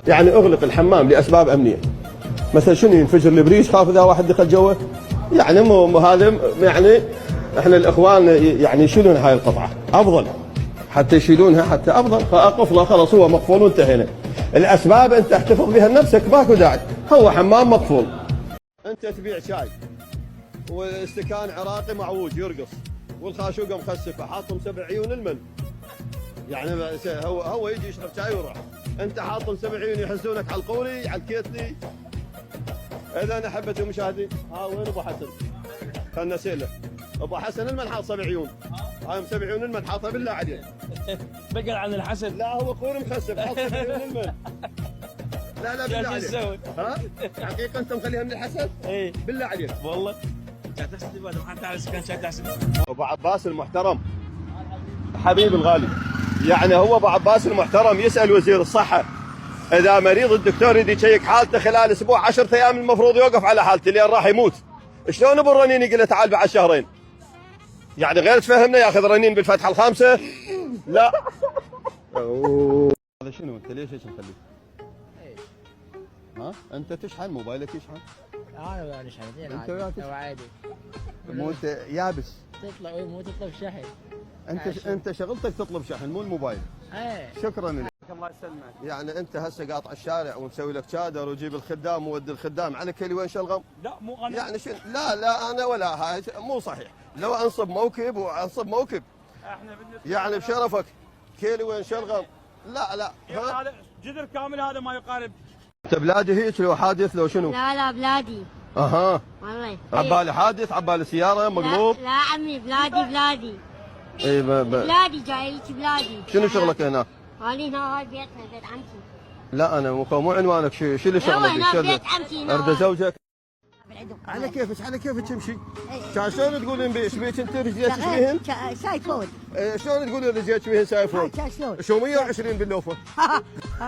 يعني اغلق الحمام لاسباب امنيه. مثلا شنو ينفجر البريج، خاف اذا واحد دخل جوه. يعني مو هذا يعني احنا الاخوان يعني يشيلون هاي القطعه افضل، حتى يشيلونها حتى افضل، فاقفله خلاص هو مقفول وانتهينا. الاسباب انت احتفظ بها لنفسك ماكو داعي، هو حمام مقفول. انت تبيع شاي واستكان عراقي معوج يرقص والخاشوقه مخسفه حاطهم 7 عيون المن، يعني هو يجي يشرب شاي ويروح، انت حاطهم 7 عيون يحسونك على القولي على الكيتلي. اذا انا حبت المشاهدين ها وين ابو حسن؟ خلنا نساله ابو حسن المن حاط 7 عيون، هاي 7 عيون المن حاطها بالله عليك. بقل عن الحسد. لا هو قول مخسف حاط 7 عيون المن. لا بالله عليك. ها؟ حقيقه انت مخليها من الحسد؟ اي بالله عليك. والله. كانت تحسد ما حتى على السكان كانت تحسد. ابو عباس المحترم حبيب الغالي، يعني هو ابو عباس المحترم يسال وزير الصحه اذا مريض الدكتور يريد يشيك حالته خلال اسبوع 10 ايام المفروض يوقف على حالته لين راح يموت. شلون ابو الرنين يقول له تعال بعد شهرين؟ يعني غير تفهمنا ياخذ رنين بالفتحه الخامسه؟ لا. هذا شنو انت ليش هيك مخليه؟ ها؟ انت تشحن موبايلك يشحن؟ انا ما اشحن انت وياك عادي. مو انت يابس. تطلع مو تطلب شحن. انت شغلتك تطلب شحن مو الموبايل. ايه شكرا لك. الله يسلمك. يعني انت هسه قاطع الشارع ومسوي لك شادر وجيب الخدام وودي الخدام على كل وين شلغم؟ لا مو انا. يعني لا انا ولا هاي مو صحيح. لو انصب موكب وانصب موكب. احنا يعني بشرفك كيلي وين شلغم؟ لا هذا جذر كامل، هذا ما يقارب. انت بلادي هيك لو حادث لو شنو؟ لا بلادي. اها والله عبالي حادث عبالي سياره مقلوب. لا عمي بلادي. اي بلادي جايك بلادي. شنو شغلك هنا؟ انا هنا هاي بيتنا بيت عمتي. لا انا مو عنوانك شو اللي شغلك؟ هنا بيت عمتي. ارد زوجك. على كيفك تمشي؟ كان شلون تقولين ايش بيك انت رجليك بيهن؟ سايفون. شلون تقولين رجليك بيهن سايفون؟ شلون؟ شو 120 باللوفه؟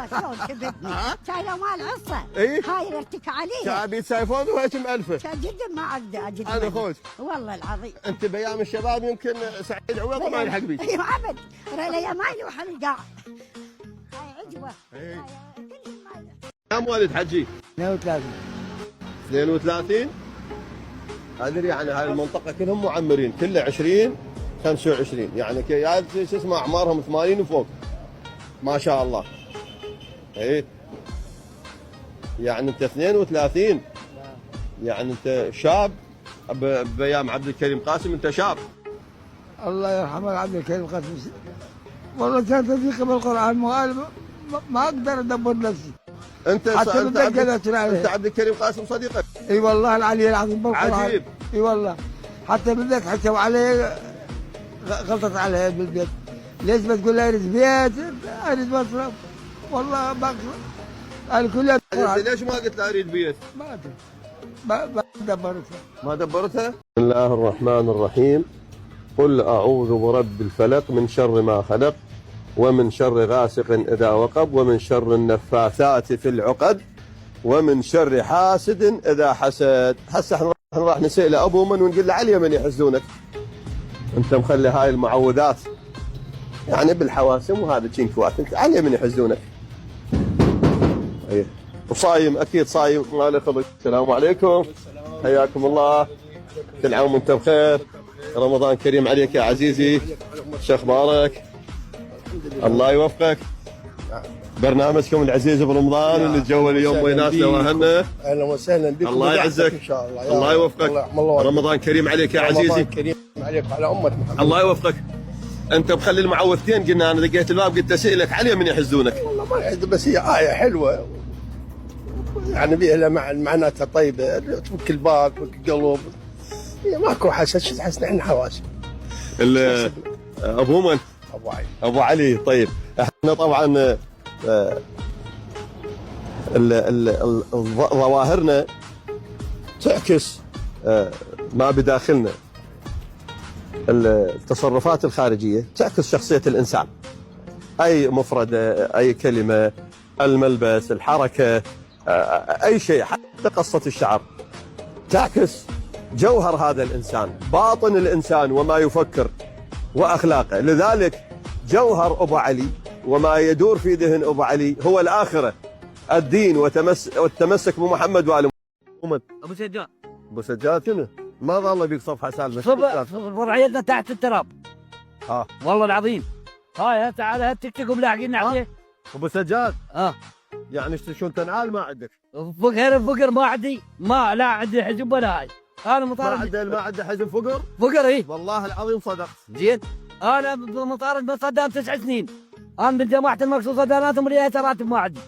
شلون كذبتني؟ كان مال عصا. اي هاي اللي ارتكى عليها. كان بيت سايفون وهيك مألفه. كان جدا ما اجد. انا خوش. والله العظيم. انت بايام الشباب يمكن سعيد عوض ما يلحق بيك. ايوه ابد. ريليا ما يروح القاع. هاي عجوه. كم والد حجي؟ 32. 32 ادري يعني هاي المنطقه كلهم معمرين كله 20 25 يعني شو اسمه اعمارهم 80 وفوق ما شاء الله. اي يعني انت 32 يعني انت شاب بايام عبد الكريم قاسم انت شاب. الله يرحمه عبد الكريم قاسم. والله كانت تضيق بالقران ما اقدر ادبر نفسي. انت عبد الكريم قاسم صديقك؟ اي والله العلي العظيم بالقران. عجيب. اي والله حتى بدك حكوا عليه غلطت عليه بالبيت. ليش ما تقول لي اريد بيت اريد مصرف؟ والله بقرا انا كلها انت ليش ما قلت له اريد بيت؟ ما ادري ما دبرتها. ما دبرتها؟ بسم الله الرحمن الرحيم. قل اعوذ برب الفلق من شر ما خلق ومن شر غاسق إذا وقب ومن شر النفاثات في العقد ومن شر حاسد إذا حسد. هسه احنا راح نسأل أبو من ونقول له على من يحزونك. أنت مخلي هاي المعوذات يعني بالحواسم وهذا كينكوات أنت على من يحزونك. أيه وصايم أكيد صايم ما له خبر. السلام عليكم. حياكم الله. كل عام وأنت بخير. رمضان كريم عليك يا عزيزي. شو أخبارك؟ الله يوفقك. برنامجكم العزيز برمضان ونتجول اليوم ويناسنا واهلنا. اهلا وسهلا بكم. الله يعزك ان شاء الله. الله يوفقك. رمضان كريم عليك يا عزيزي. رمضان كريم عليك وعلى امه محمد. الله يوفقك. انت مخلي المعوذتين قلنا انا دقيت الباب قلت اسالك علي من يحزونك. والله ما يحزن بس هي آية حلوه يعني بيها معناتها طيبه تفك البال تفك القلب. هي ماكو حسد شو تحس احنا حواس. ابو من؟ ابو علي. ابو علي. طيب احنا طبعا ظواهرنا تعكس ما بداخلنا. التصرفات الخارجيه تعكس شخصيه الانسان. اي مفردة اي كلمه الملبس الحركه اي شيء حتى قصه الشعر تعكس جوهر هذا الانسان باطن الانسان وما يفكر واخلاقه. لذلك جوهر ابو علي وما يدور في ذهن ابو علي هو الاخره. الدين والتمسك بمحمد وآل محمد. ابو سجاد ابو سجاد شنو؟ ما ظل بيك صفحه سالمه. فرعيتنا تحت التراب. ها والله العظيم. هاي تعال هالتيك توك ملاحقين عليه. ابو سجاد اه يعني شو تنعال ما عندك؟ فقر ما عندي، ما لا عندي حزب ولا هاي. انا مطارد ما عنده حزب فقر؟ فقر ايه والله العظيم صدقت. زين. انا مطارد من صدام 9 سنين. انا من جماعه المقصوصه داناتهم ريايه راتب ما عندي.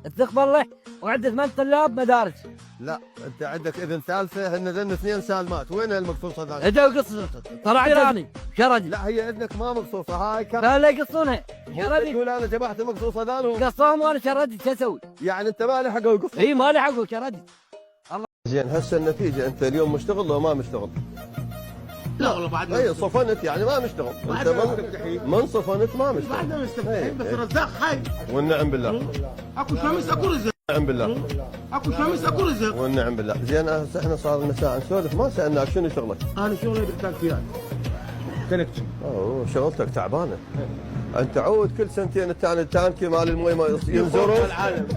الثق بالله وعندي 8 طلاب مدارس. لا انت عندك اذن ثالثه هن ذن 2 سالمات، وين المقصوصه ذا؟ اجا قصه طلع ايراني شردي. لا هي اذنك ما مقصوصه هاي لا يقصونها شردي. تقول انا جمعت المقصوصه ذا قصهم وانا شردي شو اسوي؟ يعني انت ما لحقوا يقصوا. اي ما لحقوا شردي. زين هسه النتيجه انت اليوم مشتغل لو ما مشتغل؟ لا والله بعد اي صفنت يعني ما مشتغل. انت من صفنت ما مشتغل. بعدنا مستفتحين بس الرزاق حي. والنعم بالله. اكو شمس اكو رزق. والنعم بالله. اكو شمس اكو رزق. والنعم بالله. زين هسه احنا صار لنا ساعه نسولف ما سالناك شنو شغلك؟ انا شغلي بالتنكيات. كونكشن. اوه شغلتك تعبانه. انت عود كل سنتين التانكي مال المي ما ينزرون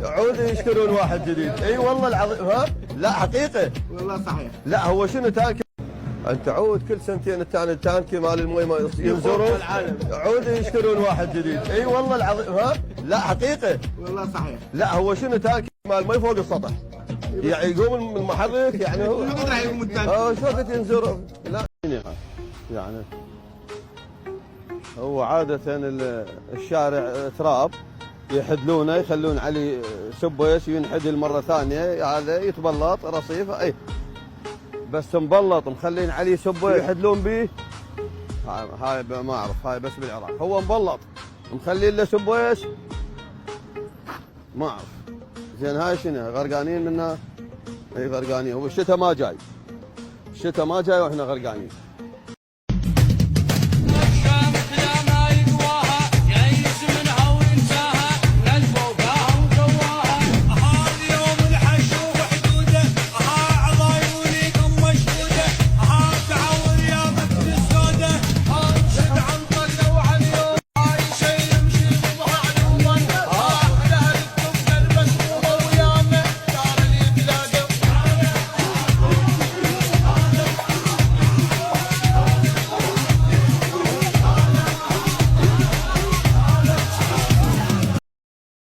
عود يشترون واحد جديد. اي والله العظيم. ها لا حقيقه والله صحيح. لا هو شنو تانكي انت عود كل سنتين التانكي مال المي ما ينزرون عود يشترون واحد جديد. اي والله العظيم. ها لا حقيقه والله صحيح. لا هو شنو تانكي مال مي فوق السطح يعني يقوم المحرك يعني هو شو قد راح يقوم التانكي؟ شو وقت ينزر لا يعني هو عادة الشارع تراب يحدلونه يخلون عليه سبويس ينحدل مرة ثانية هذا يتبلط رصيف اي بس مبلط مخلين عليه سبويس يحدلون به. هاي ما اعرف هاي بس بالعراق هو مبلط مخلين له سبويس ما اعرف. زين هاي شنو غرقانين منها؟ اي غرقانين والشتاء ما جاي. الشتاء ما جاي واحنا غرقانين.